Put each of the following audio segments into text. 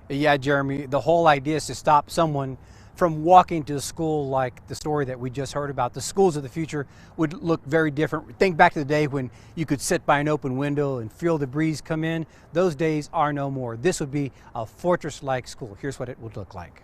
Yeah, Jeremy, the whole idea is to stop someone from walking to school like the story that we just heard about. The schools of the future would look very different. Think back to the day when you could sit by an open window and feel the breeze come in. Those days are no more. This would be a fortress-like school. Here's what it would look like.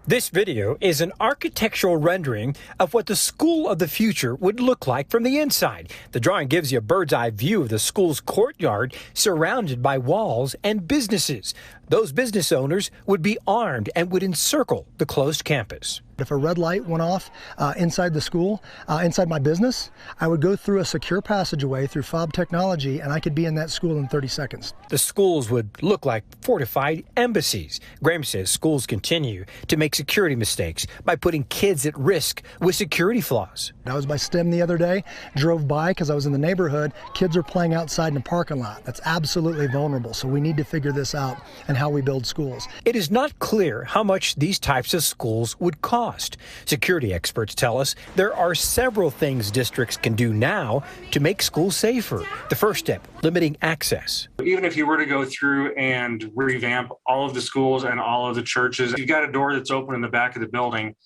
This video is an architectural rendering of what the school of the future would look like from the inside. The drawing gives you a bird's eye view of the school's courtyard surrounded by walls and businesses. Those business owners would be armed and would encircle the closed campus. If a red light went off inside the school, inside my business, I would go through a secure passageway through fob technology, and I could be in that school in 30 seconds. The schools would look like fortified embassies. Graham says schools continue to make security mistakes by putting kids at risk with security flaws. I was by STEM the other day, drove by because I was in the neighborhood. Kids are playing outside in a parking lot. That's absolutely vulnerable, so we need to figure this out and how we build schools. It is not clear how much these types of schools would cost. Security experts tell us there are several things districts can do now to make schools safer. The first step, limiting access. Even if you were to go through and revamp all of the schools and all of the churches, you've got a door that's open in the back of the building.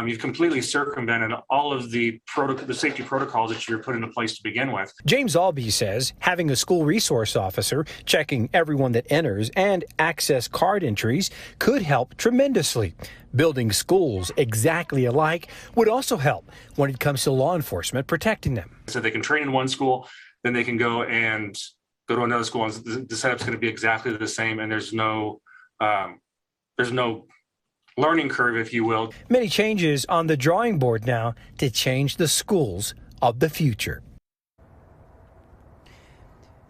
You've completely circumvented all of the safety protocols that you're put into place to begin with. James Allbee says having a school resource officer checking everyone that enters and access card entries could help tremendously. Building schools exactly alike would also help when it comes to law enforcement protecting them. So they can train in one school, then they can go to another school, and the setup's going to be exactly the same, and there's no learning curve, if you will. Many changes on the drawing board now to change the schools of the future.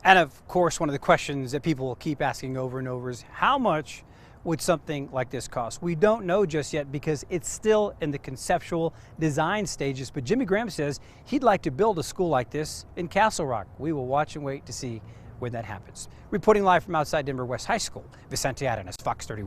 And of course, one of the questions that people will keep asking over and over is how much would something like this cost? We don't know just yet because it's still in the conceptual design stages, but Jimmy Graham says he'd like to build a school like this in Castle Rock. We will watch and wait to see when that happens. Reporting live from outside Denver West High School, Vicente Arenas, Fox 31.